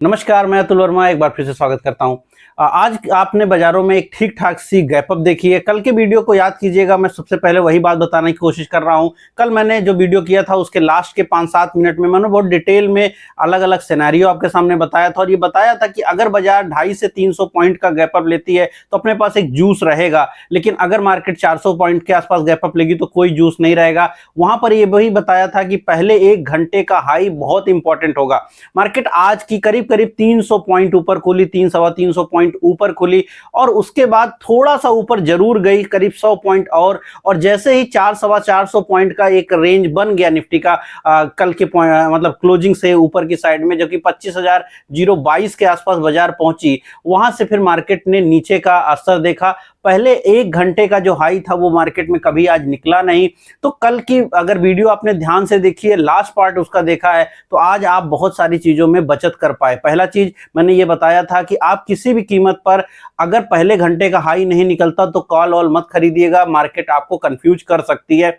नमस्कार, मैं अतुल वर्मा एक बार फिर से स्वागत करता हूं। आज आपने बाजारों में एक ठीक ठाक सी गैप अप देखी है। कल के वीडियो को याद कीजिएगा, मैं सबसे पहले वही बात बताने की कोशिश कर रहा हूं। कल मैंने जो वीडियो किया था उसके लास्ट के 5-7 मिनट में मैंने बहुत डिटेल में अलग अलग सिनेरियो आपके सामने बताया था और ये बताया था कि अगर बाजार 250 से 300 पॉइंट का गैप अप लेती है तो अपने पास एक जूस रहेगा, लेकिन अगर मार्केट 400 पॉइंट के आसपास गैप अप लेगी तो कोई जूस नहीं रहेगा। वहां पर ये वही बताया था कि पहले 1 घंटे का हाई बहुत इंपॉर्टेंट होगा। मार्केट आज की करीब 300 पॉइंट ऊपर खुली, 300-325 पॉइंट ऊपर खुली और उसके बाद थोड़ा सा ऊपर जरूर गई, करीब 100 पॉइंट और जैसे ही 400-425 पॉइंट का एक रेंज बन गया निफ्टी का कल के मतलब क्लोजिंग से ऊपर की साइड में, जो कि 25,022 के आसपास बाजार पहुंची, वहां से फिर मार्केट ने नीचे का असर देखा। पहले 1 घंटे का जो हाई था वो मार्केट में कभी आज निकला नहीं। तो कल की अगर वीडियो आपने ध्यान से देखी है, लास्ट पार्ट उसका देखा है, तो आज आप बहुत सारी चीजों में बचत कर पाए। पहला चीज मैंने ये बताया था कि आप किसी भी कीमत पर अगर पहले घंटे का हाई नहीं निकलता तो कॉल वॉल मत खरीदिएगा, मार्केट आपको कंफ्यूज कर सकती है।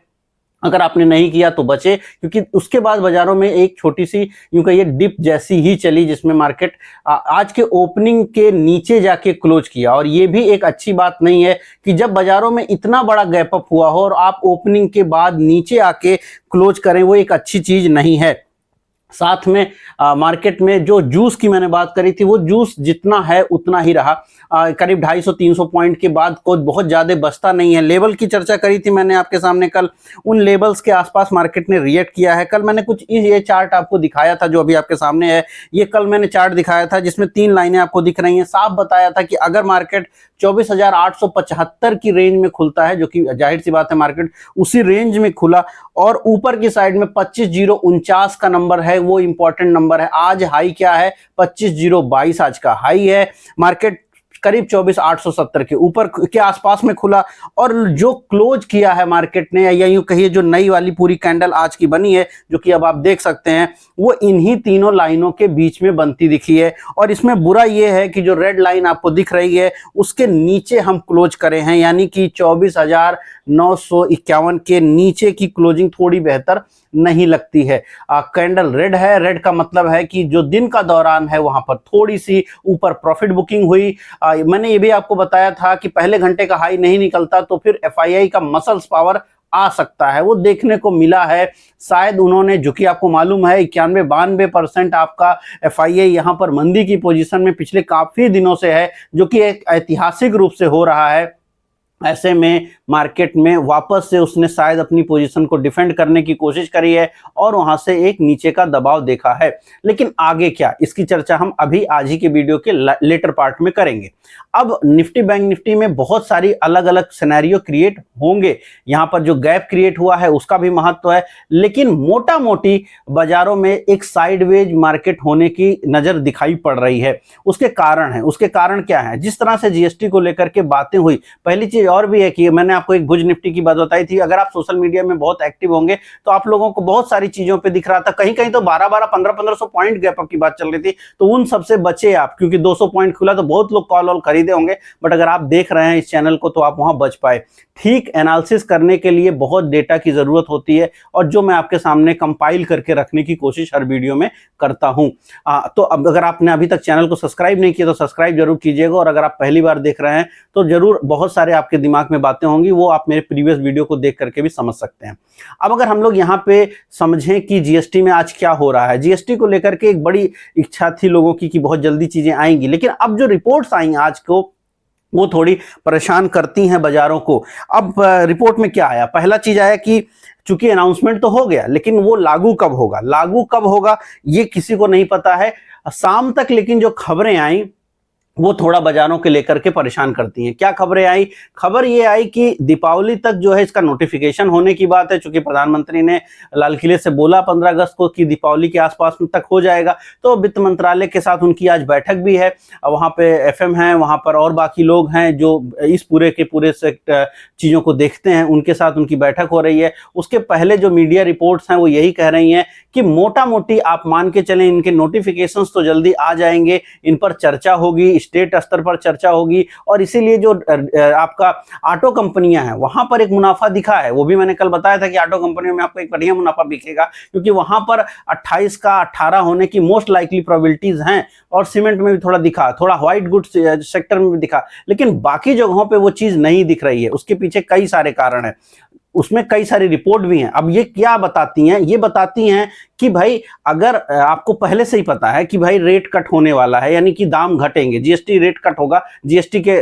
अगर आपने नहीं किया तो बचे, क्योंकि उसके बाद बाजारों में एक छोटी सी यूं कहिए डिप जैसी ही चली, जिसमें मार्केट आज के ओपनिंग के नीचे जाके क्लोज किया। और ये भी एक अच्छी बात नहीं है कि जब बाजारों में इतना बड़ा गैप अप हुआ हो और आप ओपनिंग के बाद नीचे आके क्लोज करें, वो एक अच्छी चीज नहीं है। साथ में मार्केट में जो जूस की मैंने बात करी थी, वो जूस जितना है उतना ही रहा। करीब 250-300 पॉइंट के बाद कोई बहुत ज़्यादा बचता नहीं है। लेवल की चर्चा करी थी मैंने आपके सामने कल, उन लेवल्स के आसपास मार्केट ने रिएक्ट किया है। कल मैंने कुछ ये चार्ट आपको दिखाया था जो अभी आपके सामने है। ये कल मैंने चार्ट दिखाया था जिसमें 3 लाइनें आपको दिख रही हैं। साफ बताया था कि अगर मार्केट 24,875 की रेंज में खुलता है, जो कि जाहिर सी बात है मार्केट उसी रेंज में खुला, और ऊपर की साइड में 25,049 का नंबर है, वो इंपॉर्टेंट नंबर है। आज हाई क्या है? 25,022 आज का हाई है। मार्केट करीब 24,870 के ऊपर के आसपास में खुला और जो क्लोज किया है मार्केट ने, या यूं कहिए जो नई वाली पूरी कैंडल आज की बनी है, जो कि अब आप देख सकते हैं, वो इन्हीं तीनों लाइनों के बीच में बनती दिखी है। और इसमें बुरा ये है कि जो रेड लाइन आपको दिख रही है उसके नीचे हम क्लोज करे हैं, यानी कि 24,951 के नीचे की क्लोजिंग थोड़ी बेहतर नहीं लगती है। कैंडल रेड है, रेड का मतलब है कि जो दिन का दौरान है वहां पर थोड़ी सी ऊपर प्रॉफिट बुकिंग हुई। मैंने ये भी आपको बताया था कि पहले घंटे का हाई नहीं निकलता तो फिर एफआईआई का मसल्स पावर आ सकता है, वो देखने को मिला है। शायद उन्होंने, जो कि आपको मालूम है 91-92% आपका एफआईआई यहां पर मंदी की पोजीशन में पिछले काफी दिनों से है, जो कि एक ऐतिहासिक रूप से हो रहा है। ऐसे में मार्केट में वापस से उसने शायद अपनी पोजीशन को डिफेंड करने की कोशिश करी है और वहां से एक नीचे का दबाव देखा है। लेकिन आगे क्या, इसकी चर्चा हम अभी आज ही के वीडियो के लेटर पार्ट में करेंगे। अब निफ्टी बैंक निफ्टी में बहुत सारी अलग अलग सिनेरियो क्रिएट होंगे। यहाँ पर जो गैप क्रिएट हुआ है उसका भी महत्व है, लेकिन मोटा मोटी बाजारों में एक साइडवेज मार्केट होने की नजर दिखाई पड़ रही है। उसके कारण क्या है? जिस तरह से जीएसटी को लेकर के बातें हुई, पहली चीज और भी है कि मैंने आपको एक भुज निफ्टी की बात बताई थी। अगर आप सोशल मीडिया में बहुत एक्टिव होंगे तो आप लोगों को बहुत सारी चीजों पे दिख रहा था, कहीं कहीं तो 12-12, 1500 पॉइंट गैप अप की बात चल रही थी, तो उन सबसे बचे आप, क्योंकि 200 पॉइंट खुला तो बहुत लोग कॉल खरीदे होंगे। बट अगर आप देख रहे हैं इस चैनल को तो आप वहां बच पाए। ठीक एनालिसिस करने के लिए बहुत डेटा की जरूरत होती है, और जो मैं आपके सामने कंपाइल करके रखने की कोशिश हर वीडियो में करता हूं। तो अब अगर आपने अभी तक चैनल को सब्सक्राइब नहीं किया तो सब्सक्राइब जरूर कीजिएगा, और अगर आप पहली बार देख रहे हैं तो जरूर बहुत सारे आपके दिमाग में बातें होंगी, वो आप मेरे प्रीवियस वीडियो को देख करके भी समझ सकते हैं। अब अगर हम लोग यहाँ पे समझें कि जीएसटी में आज क्या हो रहा है, जीएसटी को लेकर के एक बड़ी इच्छा थी लोगों की कि बहुत जल्दी चीजें आएंगी, लेकिन अब जो रिपोर्ट्स आई आज को वो थोड़ी परेशान करती हैं बाजारों को। अब रिपोर्ट में क्या आया? पहला चीज आया कि चूंकि अनाउंसमेंट तो हो गया, लेकिन वो लागू कब होगा ये किसी को नहीं पता है शाम तक। लेकिन जो खबरें आई वो थोड़ा बाजारों के लेकर के परेशान करती हैं। क्या खबरें आई? खबर ये आई कि दीपावली तक जो है इसका नोटिफिकेशन होने की बात है, चूंकि प्रधानमंत्री ने लाल किले से बोला 15 अगस्त को कि दीपावली के आसपास तक हो जाएगा। तो वित्त मंत्रालय के साथ उनकी आज बैठक भी है, वहां पे एफएम है, वहां पर और बाकी लोग हैं जो इस पूरे के पूरे से चीजों को देखते हैं, उनके साथ उनकी बैठक हो रही है। उसके पहले जो मीडिया रिपोर्ट्स हैं वो यही कह रही हैं कि मोटा मोटी आप मान के चलें इनके नोटिफिकेशंस तो जल्दी आ जाएंगे, इन पर चर्चा होगी, स्टेट स्तर पर चर्चा होगी, और इसीलिए जो आपका ऑटो कंपनियां हैं वहां पर एक मुनाफा दिखा है। वो भी मैंने कल बताया था कि ऑटो कंपनियों में आपको एक बढ़िया मुनाफा दिखेगा, क्योंकि वहां पर 28 का 18 होने की मोस्ट लाइकली प्रोबेबिलिटीज हैं, और सीमेंट में भी थोड़ा दिखा, थोड़ा व्हाइट गुड्स सेक्टर में भी दिखा, लेकिन बाकी जगहों पे वो चीज नहीं दिख रही है। उसके पीछे कई सारे कारण हैं, उसमें कई सारी रिपोर्ट भी हैं। अब ये क्या बताती हैं? ये बताती हैं कि भाई अगर आपको पहले से ही पता है कि भाई रेट कट होने वाला है, यानी कि दाम घटेंगे, जीएसटी रेट कट होगा, जीएसटी के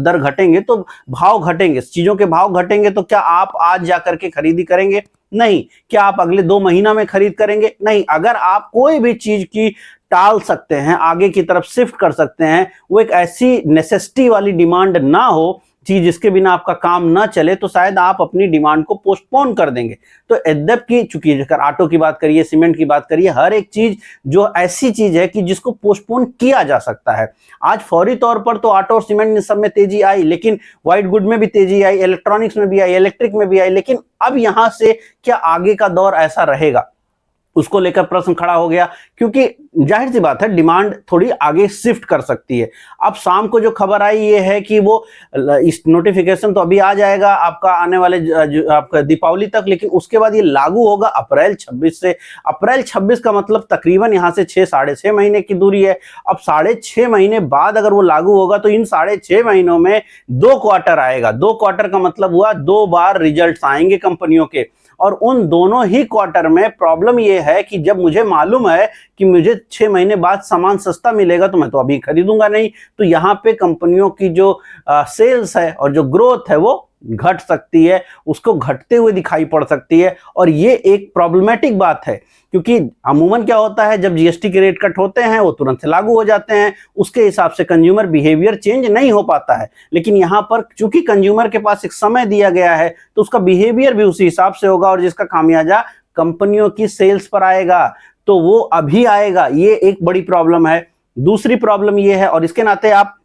दर घटेंगे तो भाव घटेंगे, चीजों के भाव घटेंगे, तो क्या आप आज जाकर के खरीदी करेंगे? नहीं। क्या आप अगले 2 महीना में खरीद करेंगे? नहीं। अगर आप कोई भी चीज की टाल सकते हैं, आगे की तरफ शिफ्ट कर सकते हैं, वो एक ऐसी नेसेसिटी वाली डिमांड ना हो चीज जिसके बिना आपका काम ना चले, तो शायद आप अपनी डिमांड को पोस्टपोन कर देंगे। तो यद्यपि चूंकि अगर ऑटो की बात करिए, सीमेंट की बात करिए, हर एक चीज जो ऐसी चीज है कि जिसको पोस्टपोन किया जा सकता है। आज फौरी तौर पर तो ऑटो और सीमेंट में सब में तेजी आई, लेकिन व्हाइट गुड में भी तेजी आई, इलेक्ट्रॉनिक्स में भी आई, इलेक्ट्रिक में भी आई, लेकिन अब यहां से क्या आगे का दौर ऐसा रहेगा, उसको लेकर प्रश्न खड़ा हो गया, क्योंकि जाहिर सी बात है डिमांड थोड़ी आगे शिफ्ट कर सकती है। अब शाम को जो खबर आई ये है कि वो इस नोटिफिकेशन तो अभी आ जाएगा आपका आने वाले आपका दीपावली तक, लेकिन उसके बाद ये लागू होगा अप्रैल 26 से। अप्रैल 26 का मतलब तकरीबन यहां से 6-6.5 महीने की दूरी है। अब 6.5 महीने बाद अगर वो लागू होगा तो इन 6.5 महीनों में 2 क्वार्टर आएगा। 2 क्वार्टर का मतलब हुआ 2 बार रिजल्ट्स आएंगे कंपनियों के, और उन दोनों ही क्वार्टर में प्रॉब्लम यह है कि जब मुझे मालूम है कि मुझे 6 महीने बाद सामान सस्ता मिलेगा तो मैं तो अभी खरीदूंगा नहीं, तो यहां पे कंपनियों की जो सेल्स है और जो ग्रोथ है वो घट सकती है, उसको घटते हुए दिखाई पड़ सकती है। और ये एक प्रॉब्लमेटिक बात है, क्योंकि अमूमन क्या होता है जब जीएसटी के रेट कट होते हैं वो तुरंत से लागू हो जाते हैं, उसके हिसाब से कंज्यूमर बिहेवियर चेंज नहीं हो पाता है। लेकिन यहां पर चूंकि कंज्यूमर के पास एक समय दिया गया है तो उसका बिहेवियर भी उसी हिसाब से होगा, और जिसका खामियाजा कंपनियों की सेल्स पर आएगा, तो वो अभी आएगा। ये एक बड़ी प्रॉब्लम है। दूसरी प्रॉब्लम ये है, और इसके नाते आप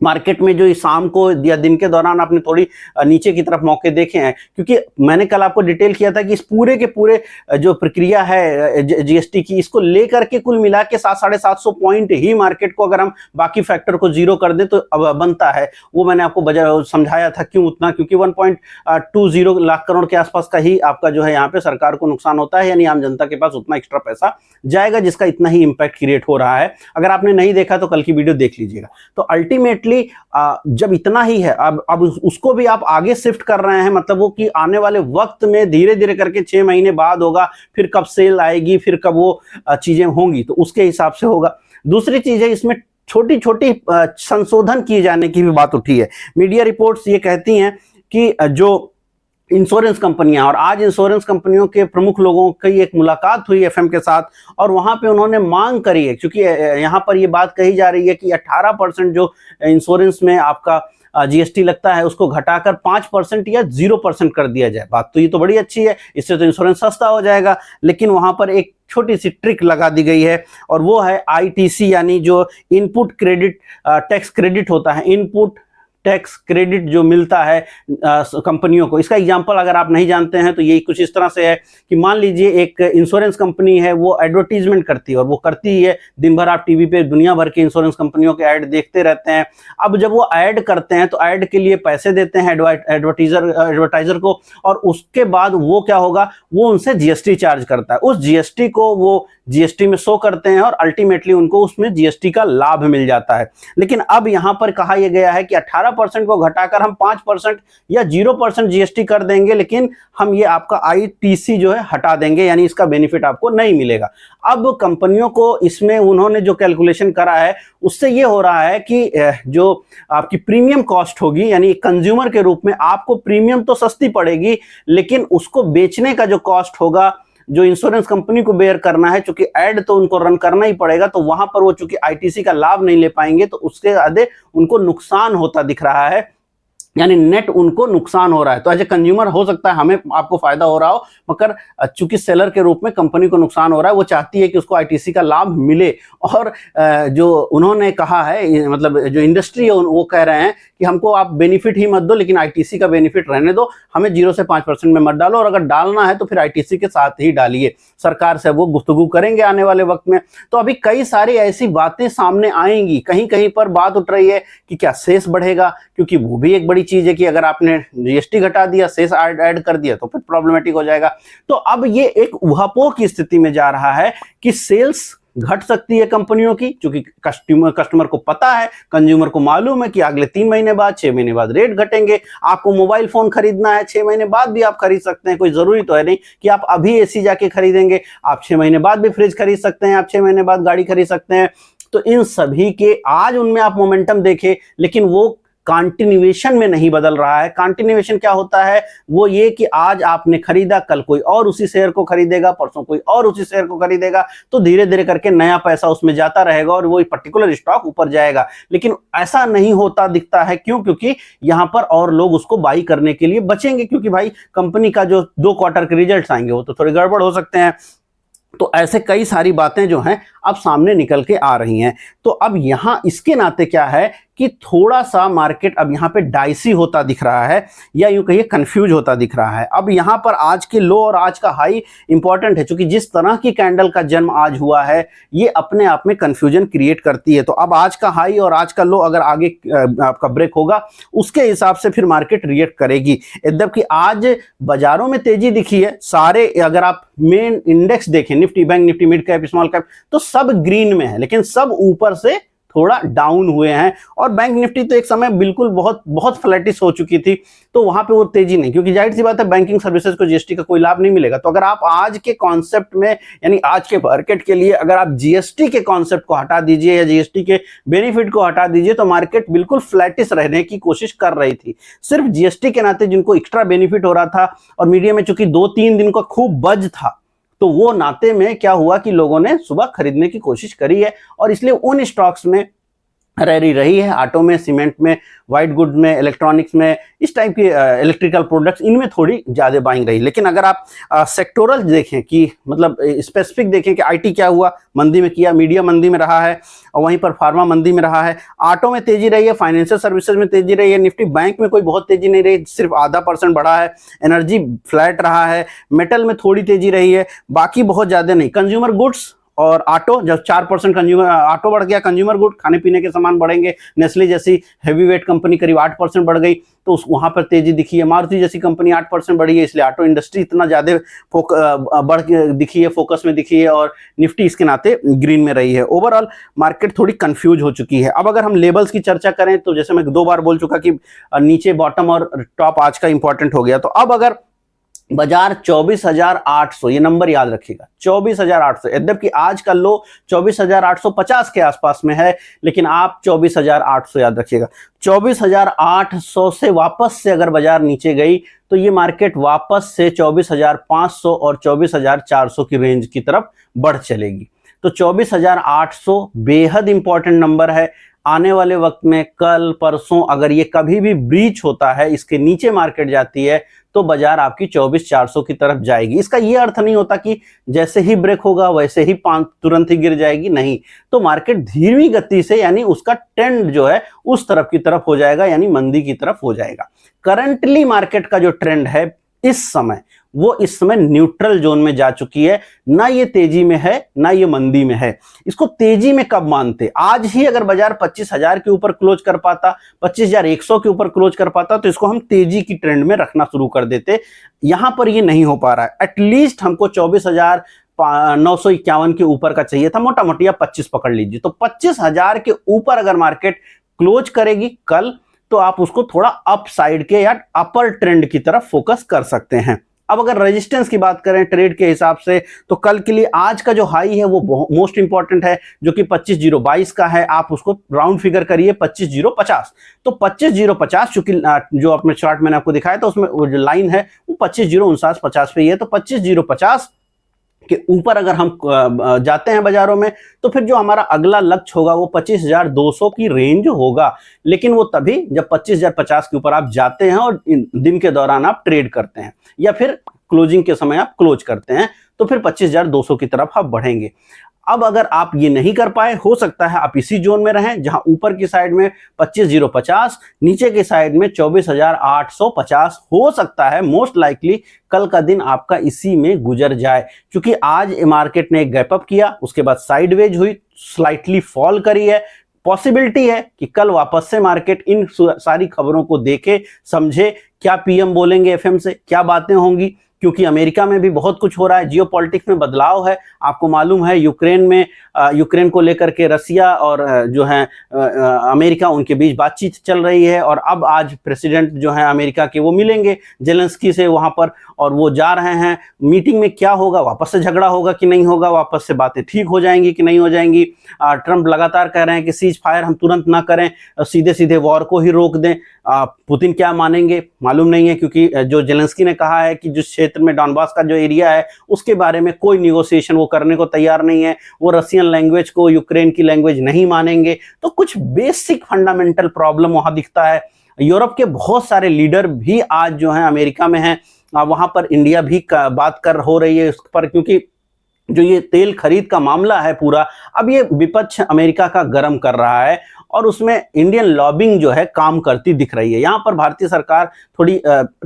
मार्केट में जो शाम को या दिन के दौरान आपने थोड़ी नीचे की तरफ मौके देखे हैं, क्योंकि मैंने कल आपको डिटेल किया था कि इस पूरे के पूरे जो प्रक्रिया है जीएसटी की, इसको लेकर के कुल मिला के 700-750 पॉइंट ही मार्केट को अगर हम बाकी फैक्टर को जीरो कर दें तो अब बनता है। वो मैंने आपको समझाया था क्यों उतना, क्योंकि 1.20 लाख करोड़ के आसपास का ही आपका जो है यहाँ पे सरकार को नुकसान होता है, यानी आम जनता के पास उतना एक्स्ट्रा पैसा जाएगा जिसका इतना ही इंपैक्ट क्रिएट हो रहा है। अगर आपने नहीं देखा तो कल की वीडियो देख लीजिएगा। तो अल्टीमेटली जब इतना ही है, अब उसको भी आप आगे शिफ्ट कर रहे हैं, मतलब वो कि आने वाले वक्त में धीरे धीरे करके 6 महीने बाद होगा, फिर कब सेल आएगी, फिर कब वो चीजें होंगी, तो उसके हिसाब से होगा। दूसरी चीज है इसमें छोटी छोटी संशोधन किए जाने की भी बात उठी है। मीडिया रिपोर्ट्स ये कहती हैं कि जो इंश्योरेंस कंपनियां, और आज इंश्योरेंस कंपनियों के प्रमुख लोगों की एक मुलाकात हुई एफएम के साथ, और वहां पे उन्होंने मांग करी है, क्योंकि यहां पर ये बात कही जा रही है कि 18% जो इंश्योरेंस में आपका जीएसटी लगता है उसको घटाकर 5% या 0% कर दिया जाए। बात तो ये तो बड़ी अच्छी है, इससे तो इंश्योरेंस सस्ता हो जाएगा, लेकिन वहां पर एक छोटी सी ट्रिक लगा दी गई है, और वो है आईटीसी, यानी जो इनपुट क्रेडिट टैक्स क्रेडिट होता है, इनपुट टैक्स क्रेडिट जो मिलता है कंपनियों को। इसका एग्जांपल अगर आप नहीं जानते हैं तो ये कुछ इस तरह से है कि मान लीजिए एक इंश्योरेंस कंपनी है, वो एडवर्टीजमेंट करती है, और वो करती ही है, दिन भर आप टीवी पे दुनिया भर के इंश्योरेंस कंपनियों के ऐड देखते रहते हैं। अब जब वो ऐड करते हैं तो ऐड के लिए पैसे देते हैं एडवर्टाइजर को, और उसके बाद वो क्या होगा, वो उनसे जीएसटी चार्ज करता है। उस जीएसटी को वो जीएसटी में शो करते हैं, और अल्टीमेटली उनको उसमें जीएसटी का लाभ मिल जाता है। लेकिन अब यहां पर कहा यह गया है कि 18% को घटाकर हम 5% या 0% जीएसटी कर देंगे, लेकिन हम ये आपका आईटीसी जो है हटा देंगे, यानी इसका बेनिफिट आपको नहीं मिलेगा। अब कंपनियों को इसमें उन्होंने जो कैलकुलेशन करा है उससे ये हो रहा है कि जो आपकी प्रीमियम कॉस्ट होगी, यानी कंज्यूमर के रूप में आपको प्रीमियम तो सस्ती पड़ेगी, लेकिन उसको बेचने का जो कॉस्ट होगा जो इंश्योरेंस कंपनी को बेयर करना है, चूंकि ऐड तो उनको रन करना ही पड़ेगा, तो वहां पर वो चूंकि आईटीसी का लाभ नहीं ले पाएंगे, तो उसके आधे उनको नुकसान होता दिख रहा है। यानी नेट उनको नुकसान हो रहा है। तो एज ए कंज्यूमर हो सकता है हमें आपको फायदा हो रहा हो, मगर चूंकि सेलर के रूप में कंपनी को नुकसान हो रहा है, वो चाहती है कि उसको आईटीसी का लाभ मिले। और जो उन्होंने कहा है, मतलब जो इंडस्ट्री है वो कह रहे हैं कि हमको आप बेनिफिट ही मत दो, लेकिन आईटीसी का बेनिफिट रहने दो, हमें 0 से 5% में मत डालो, और अगर डालना है तो फिर आईटीसी के साथ ही डालिए। सरकार से वो गुफ्तगू करेंगे आने वाले वक्त में। तो अभी कई सारी ऐसी बातें सामने आएंगी। कहीं कहीं पर बात उठ रही है कि क्या सेस बढ़ेगा, क्योंकि वो भी एक बड़ी चीज है कि अगर आपने जीएसटी घटा दिया, सेस ऐड कर दिया, तो फिर प्रॉब्लमेटिक हो जाएगा। तो अब ये एक उहापोह की स्थिति में जा रहा है कि सेल्स घट सकती है कंपनियों की, क्योंकि कस्टमर को पता है, कंज्यूमर को मालूम है कि अगले 3 महीने बाद, 6 महीने बाद रेट घटेंगे। आपको मोबाइल फोन खरीदना है, 6 महीने बाद भी आप खरीद सकते हैं। कोई जरूरी तो है नहीं कि आप अभी एसी जाके खरीदेंगे, आप 6 महीने बाद भी फ्रिज खरीद सकते हैं, आप 6 महीने बाद गाड़ी खरीद सकते हैं। तो इन सभी के आज उनमें आप मोमेंटम देखें, लेकिन वो कंटिन्यूएशन में नहीं बदल रहा है। कंटिन्यूएशन क्या होता है? वो ये कि आज आपने खरीदा, कल कोई और उसी शेयर को खरीदेगा, परसों कोई और उसी शेयर को खरीदेगा, तो धीरे धीरे करके नया पैसा उसमें जाता रहेगा और वो पर्टिकुलर स्टॉक ऊपर जाएगा। लेकिन ऐसा नहीं होता दिखता है। क्यों? क्योंकि यहां पर और लोग उसको बाई करने के लिए बचेंगे, क्योंकि भाई कंपनी का जो 2 क्वार्टर के रिजल्ट आएंगे वो तो थोड़े गड़बड़ हो सकते हैं। तो ऐसे कई सारी बातें जो हैं अब सामने निकल के आ रही हैं। तो अब यहां इसके नाते क्या है कि थोड़ा सा मार्केट अब यहां पे डाइसी होता दिख रहा है, या यूं कहिए कंफ्यूज होता दिख रहा है। अब यहां पर आज के लो और आज का हाई इंपॉर्टेंट है, क्योंकि जिस तरह की कैंडल का जन्म आज हुआ है, ये अपने आप में कंफ्यूजन क्रिएट करती है। तो अब आज का हाई और आज का लो अगर आगे आपका ब्रेक होगा, उसके हिसाब से फिर मार्केट रिएक्ट करेगी। जबकि आज बाजारों में तेजी दिखी है सारे, अगर आप मेन इंडेक्स देखें, Nifty, bank Nifty, mid cap, small cap, तो सब ग्रीन में है, लेकिन सब ऊपर से थोड़ा डाउन हुए हैं। और बैंक निफ्टी तो एक समय बिल्कुल बहुत फ्लैटिश हो चुकी थी, तो वहां पे वो तेजी नहीं, क्योंकि जाहिर सी बात है बैंकिंग सर्विसेज को जीएसटी का कोई लाभ नहीं मिलेगा। तो अगर आप आज के कॉन्सेप्ट में, यानी आज के मार्केट के लिए, अगर आप जीएसटी के कॉन्सेप्ट को हटा दीजिए या जीएसटी के बेनिफिट को हटा दीजिए, तो मार्केट बिल्कुल फ्लैटिश रहने की कोशिश कर रही थी। सिर्फ जीएसटी के नाते जिनको एक्स्ट्रा बेनिफिट हो रहा था, और मीडिया में चूंकि 2-3 दिन का खूब बज था, तो वो नाते में क्या हुआ कि लोगों ने सुबह खरीदने की कोशिश करी है, और इसलिए उन स्टॉक्स में रैली रही है। ऑटो में, सीमेंट में, व्हाइट गुड में, इलेक्ट्रॉनिक्स में, इस टाइप की इलेक्ट्रिकल प्रोडक्ट्स, इनमें थोड़ी ज्यादा बाइंग रही। लेकिन अगर आप सेक्टोरल देखें कि मतलब स्पेसिफिक देखें कि आईटी क्या हुआ, मंदी में किया, मीडिया मंदी में रहा है, और वहीं पर फार्मा मंदी में रहा है। ऑटो में तेजी रही है, फाइनेंशियल सर्विसेज में तेजी रही है, निफ्टी बैंक में कोई बहुत तेजी नहीं रही, सिर्फ 0.5% बढ़ा है, एनर्जी फ्लैट रहा है, मेटल में थोड़ी तेजी रही है, बाकी बहुत ज्यादा नहीं। कंज्यूमर गुड्स और ऑटो, जब 4% कंज्यूमर ऑटो बढ़ गया, कंज्यूमर गुड, खाने पीने के सामान बढ़ेंगे, नेस्ले जैसी हैवी वेट कंपनी करीब 8% बढ़ गई, तो वहां पर तेजी दिखी है। मारुति जैसी कंपनी 8% बढ़ी है, इसलिए ऑटो इंडस्ट्री इतना ज्यादा बढ़ दिखी है, फोकस में दिखी है, और निफ्टी इसके नाते ग्रीन में रही है। ओवरऑल मार्केट थोड़ी कंफ्यूज हो चुकी है। अब अगर हम लेवल्स की चर्चा करें, तो जैसे मैं 2 बार बोल चुका कि नीचे बॉटम और टॉप आज का इंपॉर्टेंट हो गया। तो अब अगर बाजार 24,800, ये नंबर याद रखिएगा, 24,800, यद्यपि आज का लो 24,850 के आसपास में है, लेकिन आप 24,800 याद रखिएगा। 24,800 से वापस से अगर बाजार नीचे गई, तो ये मार्केट वापस से 24,500 और 24,400 की रेंज की तरफ बढ़ चलेगी। तो 24,800 बेहद इंपॉर्टेंट नंबर है। आने वाले वक्त में कल परसों अगर ये कभी भी ब्रीच होता है, इसके नीचे मार्केट जाती है, तो बाजार आपकी 24,400 की तरफ जाएगी। इसका ये अर्थ नहीं होता कि जैसे ही ब्रेक होगा वैसे ही तुरंत ही गिर जाएगी, नहीं। तो मार्केट धीमी गति से, यानी उसका ट्रेंड जो है उस तरफ की तरफ हो जाएगा, यानी मंदी की तरफ हो जाएगा। करंटली मार्केट का जो ट्रेंड है इस समय, वो इस समय न्यूट्रल जोन में जा चुकी है। ना ये तेजी में है, ना ये मंदी में है। इसको तेजी में कब मानते? आज ही अगर बाजार 25,000 के ऊपर क्लोज कर पाता, 25,100 के ऊपर क्लोज कर पाता, तो इसको हम तेजी की ट्रेंड में रखना शुरू कर देते। यहां पर ये नहीं हो पा रहा है। एटलीस्ट हमको 24,951 के ऊपर का चाहिए था, मोटा मोटी आप 25 पकड़ लीजिए। तो 25,000 के ऊपर अगर मार्केट क्लोज करेगी कल, तो आप उसको थोड़ा अप साइड के या अपर ट्रेंड की तरफ फोकस कर सकते हैं। अब अगर रेजिस्टेंस की बात करें ट्रेड के हिसाब से, तो कल के लिए आज का जो हाई है वो मोस्ट इंपॉर्टेंट है, जो कि 25,022 का है। आप उसको राउंड फिगर करिए 25,050। तो 25,050 चूंकि जो अपने चार्ट मैंने आपको दिखाया था, उसमें वो जो लाइन है वो 25,049 50 पे ही है। तो 25,050 कि ऊपर अगर हम जाते हैं बाजारों में तो फिर जो हमारा अगला लक्ष्य होगा वो 25,200 की रेंज होगा। लेकिन वो तभी जब 25,050 के ऊपर आप जाते हैं और दिन के दौरान आप ट्रेड करते हैं या फिर क्लोजिंग के समय आप क्लोज करते हैं, तो फिर 25,200 की तरफ आप बढ़ेंगे। अब अगर आप ये नहीं कर पाए, हो सकता है आप इसी जोन में रहें जहां ऊपर की साइड में 25,050, नीचे की साइड में 24,850 हो सकता है। मोस्ट लाइकली कल का दिन आपका इसी में गुजर जाए, क्योंकि आज मार्केट ने एक गैप अप किया, उसके बाद साइडवेज हुई, स्लाइटली फॉल करी है। पॉसिबिलिटी है कि कल वापस से मार्केट इन सारी खबरों को देखे, समझे, क्या पीएम बोलेंगे एफएम से, क्या बातें होंगी, क्योंकि अमेरिका में भी बहुत कुछ हो रहा है, जियोपॉलिटिक्स में बदलाव है। आपको मालूम है यूक्रेन को लेकर के रसिया और जो है अमेरिका, उनके बीच बातचीत चल रही है। और अब आज प्रेसिडेंट जो है अमेरिका के वो मिलेंगे जेलेंस्की से वहां पर, और वो जा रहे हैं मीटिंग में। क्या होगा, वापस से झगड़ा होगा कि नहीं होगा, वापस से बातें ठीक हो जाएंगी कि नहीं हो जाएंगी। ट्रंप लगातार कह रहे हैं कि सीज फायर हम तुरंत ना करें, सीधे सीधे वॉर को ही रोक दें। पुतिन क्या मानेंगे मालूम नहीं है, क्योंकि जो जेलेंस्की ने कहा है कि जिस क्षेत्र में डॉनबास का जो एरिया है उसके बारे में कोई निगोशिएशन वो करने को तैयार नहीं है, वो रसियन लैंग्वेज को यूक्रेन की लैंग्वेज नहीं मानेंगे। तो कुछ बेसिक फंडामेंटल प्रॉब्लम वहां दिखता है। यूरोप के बहुत सारे लीडर भी आज जो है अमेरिका में हैं, वहां पर इंडिया भी बात कर हो रही है उस पर, क्योंकि जो ये तेल खरीद का मामला है पूरा, अब ये विपक्ष अमेरिका का गर्म कर रहा है और उसमें इंडियन लॉबिंग जो है काम करती दिख रही है। यहाँ पर भारतीय सरकार थोड़ी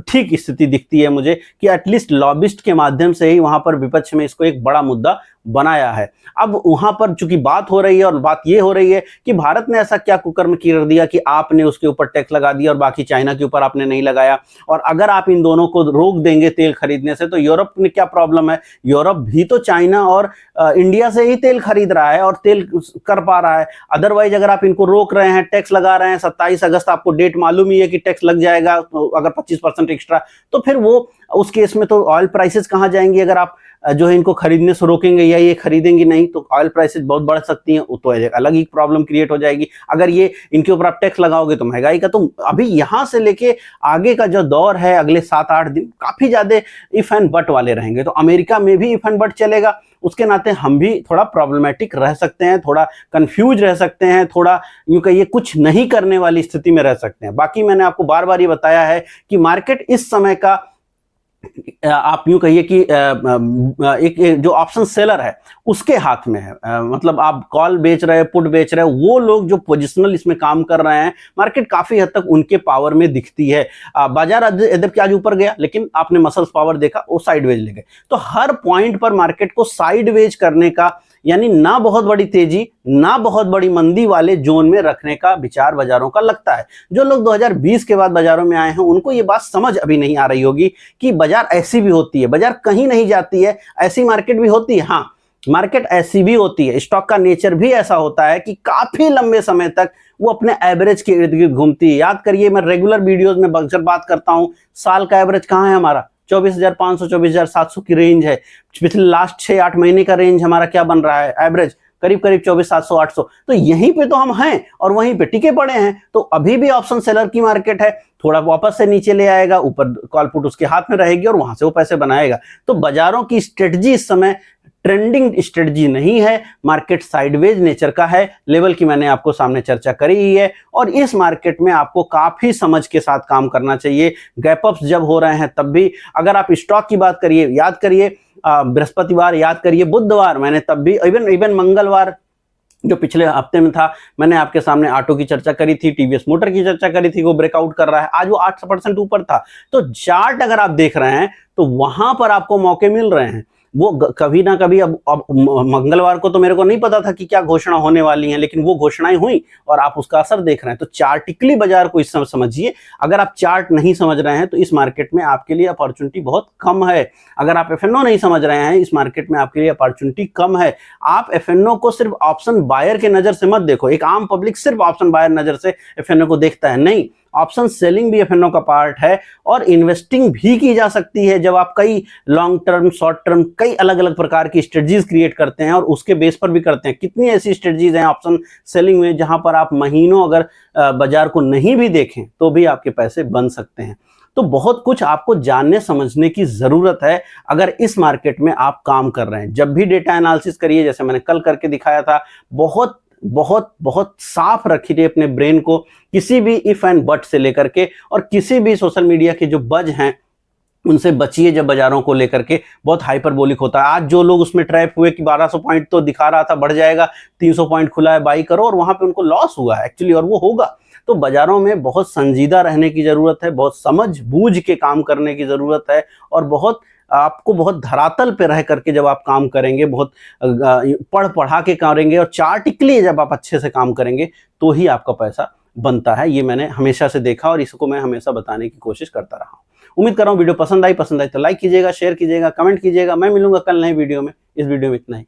ठीक स्थिति दिखती है मुझे, कि एटलीस्ट लॉबिस्ट के माध्यम से ही वहां पर विपक्ष में इसको एक बड़ा मुद्दा बनाया है। अब वहां पर चूंकि बात हो रही है, और बात ये हो रही है कि भारत ने ऐसा क्या कुकर्म कर दिया कि आपने उसके ऊपर टैक्स लगा दिया और बाकी चाइना के ऊपर आपने नहीं लगाया। और अगर आप इन दोनों को रोक देंगे तेल खरीदने से, तो यूरोप में क्या प्रॉब्लम है? यूरोप भी तो चाइना और इंडिया से ही तेल खरीद रहा है और तेल कर पा रहा है। अदरवाइज अगर आप इनको रोक रहे हैं, टैक्स लगा रहे हैं, 27 अगस्त आपको डेट मालूम ही है कि टैक्स लग जाएगा, तो अगर 25% एक्स्ट्रा, तो फिर वो उस केस में तो ऑयल प्राइसेस कहां जाएंगी? अगर आप जो है इनको खरीदने से रोकेंगे या ये खरीदेंगे नहीं, तो ऑयल प्राइसेस बहुत बढ़ सकती हैं, तो अलग ही प्रॉब्लम क्रिएट हो जाएगी। अगर ये इनके ऊपर आप टैक्स लगाओगे तो महंगाई का, तो अभी यहां से लेके आगे का जो दौर है, अगले 7-8 दिन काफी ज्यादा इफ एंड बट वाले रहेंगे। तो अमेरिका में भी इफ एंड बट चलेगा, उसके नाते हम भी थोड़ा प्रॉब्लमेटिक रह सकते हैं, थोड़ा कंफ्यूज रह सकते हैं, थोड़ा यूं कहिए कुछ नहीं करने वाली स्थिति में रह सकते हैं। बाकी मैंने आपको बार बार ये बताया है कि मार्केट इस समय का, आप यूं कहिए कि एक जो ऑप्शन सेलर है उसके हाथ में है। मतलब आप कॉल बेच रहे हैं, पुट बेच रहे हैं, वो लोग जो पोजिशनल इसमें काम कर रहे हैं, मार्केट काफी हद तक उनके पावर में दिखती है। बाजार यद्यपि आज ऊपर गया, लेकिन आपने मसल्स पावर देखा, वो साइडवेज ले गए। तो हर पॉइंट पर मार्केट को साइडवेज करने का, यानी ना बहुत बड़ी तेजी ना बहुत बड़ी मंदी वाले जोन में रखने का विचार बाजारों का लगता है। जो लोग 2020 के बाद बाजारों में आए हैं उनको ये बात समझ अभी नहीं आ रही होगी कि बाजार ऐसी भी होती है, बाजार कहीं नहीं जाती है, ऐसी मार्केट भी होती है। हाँ, मार्केट ऐसी भी होती है, स्टॉक का नेचर भी ऐसा होता है कि काफी लंबे समय तक वो अपने एवरेज के इर्द गिर्द घूमती है। याद करिए, मैं रेगुलर वीडियोस में अक्सर बात करता हूं, साल का एवरेज कहां है हमारा? 24,500 24,700 की रेंज है। पिछले लास्ट 6-8 महीने का रेंज हमारा क्या बन रहा है? एवरेज करीब करीब 24,700-800। तो यहीं पे तो हम हैं और वहीं पे टिके पड़े हैं। तो अभी भी ऑप्शन सेलर की मार्केट है, थोड़ा वापस से नीचे ले आएगा, ऊपर कॉल पुट उसके हाथ में रहेगी और वहां से वो पैसे बनाएगा। तो बाजारों की स्ट्रेटजी इस समय ट्रेंडिंग स्ट्रेटजी नहीं है, मार्केट साइडवेज नेचर का है। लेवल की मैंने आपको सामने चर्चा करी ही है, और इस मार्केट में आपको काफी समझ के साथ काम करना चाहिए। गैप अप्स जब हो रहे हैं तब भी, अगर आप स्टॉक की बात करिए, याद करिए बृहस्पतिवार, याद करिए बुधवार, मैंने तब भी इवन मंगलवार जो पिछले हफ्ते में था, मैंने आपके सामने ऑटो की चर्चा करी थी, टीवीएस मोटर की चर्चा करी थी, वो ब्रेकआउट कर रहा है, आज वो 8% ऊपर था। तो चार्ट अगर आप देख रहे हैं तो वहां पर आपको मौके मिल रहे हैं। वो कभी ना कभी, अब मंगलवार को तो मेरे को नहीं पता था कि क्या घोषणा होने वाली है, लेकिन वो घोषणाएं हुई और आप उसका असर देख रहे हैं। तो चार्टिकली बाजार को इस समय समझिए। अगर आप चार्ट नहीं समझ रहे हैं तो इस मार्केट में आपके लिए अपॉर्चुनिटी बहुत कम है। अगर आप एफएनओ नहीं समझ रहे हैं, इस मार्केट में आपके लिए अपॉर्चुनिटी कम है। आप एफएनओ को सिर्फ ऑप्शन बायर के नजर से मत देखो। एक आम पब्लिक सिर्फ ऑप्शन बायर नजर से एफएनओ को देखता है, नहीं, ऑप्शन सेलिंग भी एफएनओ का पार्ट है और इन्वेस्टिंग भी की जा सकती है जब आप कई लॉन्ग टर्म, शॉर्ट टर्म, कई अलग अलग प्रकार की स्ट्रेटजीज क्रिएट करते हैं और उसके बेस पर भी करते हैं। कितनी ऐसी स्ट्रेटजीज हैं ऑप्शन सेलिंग में जहां पर आप महीनों अगर बाजार को नहीं भी देखें तो भी आपके पैसे बन सकते हैं। तो बहुत कुछ आपको जानने समझने की जरूरत है अगर इस मार्केट में आप काम कर रहे हैं। जब भी डेटा एनालिसिस करिए, जैसे मैंने कल करके दिखाया था, बहुत बहुत बहुत साफ रखिए अपने ब्रेन को किसी भी इफ एंड बट से लेकर के, और किसी भी सोशल मीडिया के जो बज हैं उनसे बचिए। जब बाजारों को लेकर के बहुत हाइपरबोलिक होता है, आज जो लोग उसमें ट्रैप हुए कि 1200 पॉइंट तो दिखा रहा था बढ़ जाएगा, 300 पॉइंट खुला है बाई करो, और वहां पे उनको लॉस हुआ है एक्चुअली, और वो होगा। तो बाजारों में बहुत संजीदा रहने की जरूरत है, बहुत समझ बूझ के काम करने की जरूरत है, और बहुत आपको बहुत धरातल पे रह करके जब आप काम करेंगे, बहुत पढ़ पढ़ा के करेंगे, और चार्टिकली जब आप अच्छे से काम करेंगे तो ही आपका पैसा बनता है। ये मैंने हमेशा से देखा और इसको मैं हमेशा बताने की कोशिश करता रहा हूँ। उम्मीद कर रहा हूँ वीडियो पसंद आई तो लाइक कीजिएगा, शेयर कीजिएगा, कमेंट कीजिएगा। मैं मिलूंगा कल नए वीडियो में। इस वीडियो में इतना ही।